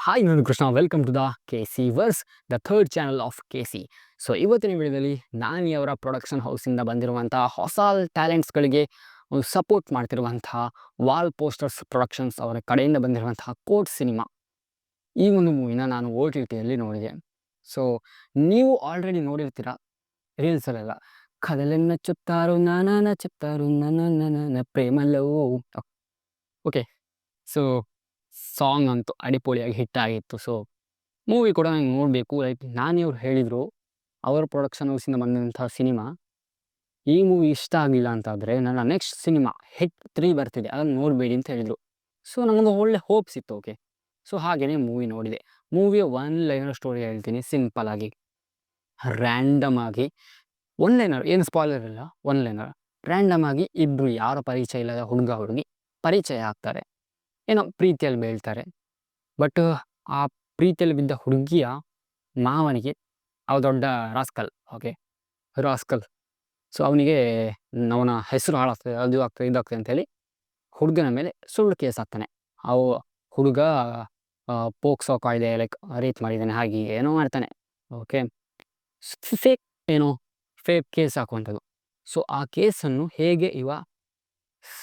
Hi ನಾನು Krishna, welcome to the K C verse, the third channel of K C. So ಇವತ್ತಿನ ವಿಡಿಯೋದಲ್ಲಿ ನಾನಿ ಅವರ production ಹೌಸಿಂದ ಬಂದಿರುವಂಥ ಹೊಸ ಟ್ಯಾಲೆಂಟ್ಸ್ಗಳಿಗೆ ಒಂದು ಸಪೋರ್ಟ್ ಮಾಡ್ತಿರುವಂತಹ ವಾಲ್ ಪೋಸ್ಟರ್ಸ್ ಪ್ರೊಡಕ್ಷನ್ಸ್ ಅವರ ಕಡೆಯಿಂದ ಬಂದಿರುವಂತಹ ಕೋರ್ಟ್ ಸಿನಿಮಾ, ಈ ಒಂದು ಮೂವಿನ ನಾನು ಓ ಟಿ ಟಿಯಲ್ಲಿ ನೋಡಿದೆ. ಸೊ ನೀವು ಆಲ್ರೆಡಿ ನೋಡಿರ್ತೀರ ರೀಲ್ಸಲ್ಲೆಲ್ಲ, ಕದಲೆನ್ನ ಚುತ್ತಾರು ನಾನಾನ ಚೆಪ್ತಾರು ನನ್ನ ಪ್ರೇಮಲ್ಲೋ. ಓಕೆ, ಸೊ ಸಾಂಗ್ ಅಂತೂ ಅಡಿಪೊಳಿಯಾಗಿ ಹಿಟ್ ಆಗಿತ್ತು. ಸೊ ಮೂವಿ ಕೂಡ ನಂಗೆ ನೋಡಬೇಕು, ಲೈಕ್ ನಾನಿವ್ರು ಹೇಳಿದರು ಅವರ ಪ್ರೊಡಕ್ಷನ್ ಹೌಸಿಂದ ಬಂದಂಥ ಸಿನಿಮಾ, ಈ ಮೂವಿ ಇಷ್ಟ ಆಗಲಿಲ್ಲ ಅಂತಾದರೆ ನನ್ನ ನೆಕ್ಸ್ಟ್ ಸಿನಿಮಾ ಹಿಟ್ 3 ಬರ್ತಿದೆ, ಅದನ್ನು ನೋಡಬೇಡಿ ಅಂತ ಹೇಳಿದರು. ಸೊ ನನಗೊಂದು ಒಳ್ಳೆ ಹೋಪ್ಸ್ ಇತ್ತು. ಓಕೆ, ಸೊ ಹಾಗೆಯೇ ಮೂವಿ ನೋಡಿದೆ. ಮೂವಿಯ ಒನ್ ಲೈನರ್ ಸ್ಟೋರಿ ಹೇಳ್ತೀನಿ ಸಿಂಪಲ್ ಆಗಿ, ರ್ಯಾಂಡಮ್ ಆಗಿ ಒನ್ ಲೈನರ್, ಏನು ಸ್ಪಾಯ್ಲರ್ ಇಲ್ಲ, ಒನ್ ಲೈನರ್. ರ್ಯಾಂಡಮ್ ಆಗಿ ಇಬ್ಬರು ಯಾರ ಪರಿಚಯ ಇಲ್ಲದ ಹುಡುಗ ಹುಡುಗಿ ಪರಿಚಯ ಆಗ್ತಾರೆ, ಏನೋ ಪ್ರೀತಿಯಲ್ಲಿ ಬೀಳ್ತಾರೆ. ಬಟ್ ಆ ಪ್ರೀತಿಯಲ್ಲಿ ಬಿದ್ದ ಹುಡುಗಿಯ ಮಾವನಿಗೆ ಅವ ದೊಡ್ಡ ರಾಸ್ಕಲ್. Okay, rascal. ಸೊ ಅವನಿಗೆ ಅವನ ಹೆಸರು ಹಾಳಾಗ್ತದೆ, ಅದು ಆಗ್ತದೆ ಇದಾಗ್ತದೆ ಅಂತೇಳಿ ಹುಡುಗನ ಮೇಲೆ ಸುಳ್ಳು ಕೇಸ್ ಹಾಕ್ತಾನೆ. ಅವು ಹುಡುಗ ಪೋಕ್ಸೋ ಕಾಯ್ದೆ ಲೈಕ್ ರೇಪ್ ಮಾಡಿದ್ದಾನೆ, ಹಾಗೆ ಏನೋ ಮಾಡ್ತಾನೆ. ಓಕೆ, ಫೇಕ್, ಏನೋ ಫೇಕ್ ಕೇಸ್ ಹಾಕುವಂಥದ್ದು. ಸೊ ಆ ಕೇಸನ್ನು ಹೇಗೆ ಇವ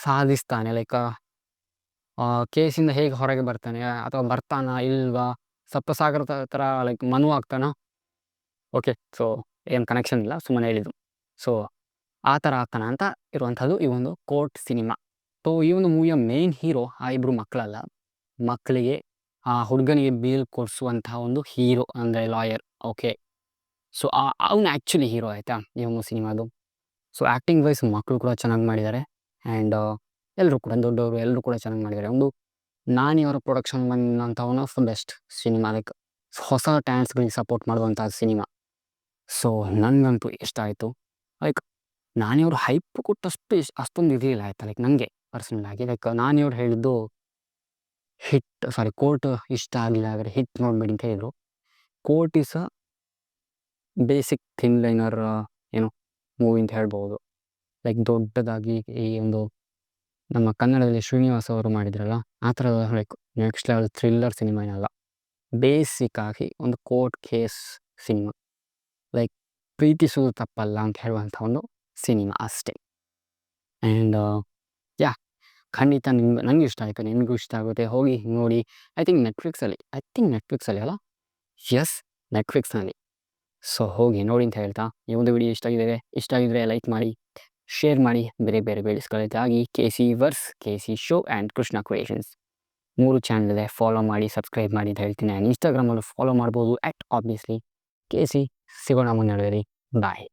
ಸಾಧಿಸ್ತಾನೆ, ಲೈಕ್ ಕೇಸಿಂದ ಹೇಗೆ ಹೊರಗೆ ಬರ್ತಾನೆ, ಅಥವಾ ಬರ್ತಾನ ಇಲ್ವಾ, ಸಪ್ತಸಾಗರ ಥರ ಲೈಕ್ ಮನು ಆಗ್ತಾನ. ಓಕೆ, ಸೊ ಏನು ಕನೆಕ್ಷನ್ ಇಲ್ಲ, ಸುಮ್ಮನೆ ಹೇಳಿದ್ದು. ಸೊ ಆ ಥರ ಆಗ್ತಾನ ಅಂತ ಇರುವಂಥದ್ದು ಈ ಒಂದು ಕೋರ್ಟ್ ಸಿನಿಮಾ. ಸೊ ಈ ಒಂದು ಮೂವಿಯ ಮೇನ್ ಹೀರೋ ಆ ಇಬ್ಬರು ಮಕ್ಕಳಲ್ಲ, ಮಕ್ಕಳಿಗೆ ಆ ಹುಡುಗನಿಗೆ ಬೇಲ್ ಕೊಡಿಸುವಂತಹ ಒಂದು ಹೀರೋ ಅಂದರೆ ಲಾಯರ್. ಓಕೆ, ಸೊ ಅವನು ಆ್ಯಕ್ಚುಲಿ ಹೀರೋ ಆಯಿತಾ ಈ ಒಂದು ಸಿನಿಮಾದು. ಸೊ ಆ್ಯಕ್ಟಿಂಗ್ ವೈಸ್ ಮಕ್ಕಳು ಕೂಡ ಚೆನ್ನಾಗಿ ಮಾಡಿದ್ದಾರೆ, ಆ್ಯಂಡ್ ಎಲ್ಲರೂ ಕೂಡ ದೊಡ್ಡವರು ಎಲ್ಲರೂ ಕೂಡ ಚೆನ್ನಾಗಿ ಮಾಡಿದ್ದಾರೆ. ಒಂದು ನಾನಿ ಅವರ ಪ್ರೊಡಕ್ಷನ್ ಬಂದಂಥ one of the best cinema, like ಹೊಸ ಟ್ಯಾಲೆಂಟ್ಸ್ಗಳಿಗೆ ಸಪೋರ್ಟ್ ಮಾಡುವಂಥ ಸಿನಿಮಾ. ಸೊ ನನಗಂತೂ ಇಷ್ಟ ಆಯಿತು. ಲೈಕ್ ನಾನಿ ಅವರು ಹೈಪ್ ಕೊಟ್ಟಷ್ಟು ಅಷ್ಟೊಂದು ಇರಲಿಲ್ಲ ಆಯಿತಾ, ಲೈಕ್ ನನಗೆ ಪರ್ಸನಲ್ ಆಗಿ. ಲೈಕ್ ನಾನಿ ಅವ್ರು ಹೇಳಿದ್ದು ಕೋರ್ಟ್ ಇಷ್ಟ ಆಗಲಿಲ್ಲ ಆದರೆ ಹಿಟ್ ನೋಡಬೇಡಿ ಅಂತ ಹೇಳಿದರು. Court is a basic thin liner ಏನು ಮೂವಿ ಅಂತ ಹೇಳ್ಬೋದು. ಲೈಕ್ ದೊಡ್ಡದಾಗಿ ಈ ಒಂದು ನಮ್ಮ ಕನ್ನಡದಲ್ಲಿ ಶ್ರೀನಿವಾಸ್ ಅವರು ಮಾಡಿದ್ರಲ್ಲ, ಆ ಥರ like next level thriller cinema ಏನಲ್ಲ, ಬೇಸಿಕ್ ಆಗಿ ಒಂದು ಕೋರ್ಟ್ ಕೇಸ್ ಸಿನಿಮಾ, ಲೈಕ್ ಪ್ರೀತಿಸುವುದು ತಪ್ಪಲ್ಲ ಅಂತ ಹೇಳುವಂಥ ಒಂದು ಸಿನಿಮಾ ಅಷ್ಟೇ. ಆ್ಯಂಡ್ ಯಾ, ಖಂಡಿತ ನನಗೆ ಇಷ್ಟ ಆಯಿತು, ನಿಮಗೂ ಇಷ್ಟ ಆಗುತ್ತೆ, ಹೋಗಿ ನೋಡಿ. ಐ ಥಿಂಕ್ ನೆಟ್ಫ್ಲಿಕ್ಸಲ್ಲಿ ಅಲ್ಲ, ಎಸ್ ನೆಟ್ಫ್ಲಿಕ್ಸ್ನಲ್ಲಿ. ಸೊ ಹೋಗಿ ನೋಡಿ ಅಂತ ಹೇಳ್ತಾ, ಈ ಒಂದು ವಿಡಿಯೋ ಇಷ್ಟ ಆಗಿದ್ರೆ ಲೈಕ್ ಮಾಡಿ, ಶೇರ್ ಮಾಡಿ, ಬೇರೆ ಬೇರೆ ವಿಡಿಯೋಸ್ಗಳಿಗಾಗಿ K C verse, K C show and Krishna creations 3 channel ಇದೆ, ಫಾಲೋ ಮಾಡಿ, ಸಬ್ಸ್ಕ್ರೈಬ್ ಮಾಡಿ ಅಂತ ಹೇಳ್ತೀನಿ. ಆ್ಯಂಡ್ ಇನ್ಸ್ಟಾಗ್ರಾಮಲ್ಲೂ ಫಾಲೋ ಮಾಡ್ಬೋದು ಆಬ್ವಿಯಸ್ಲಿ ಕೆ ಸಿ. ಸಿಗೋಣ ಮುಂದೆ, ಬಾಯ್.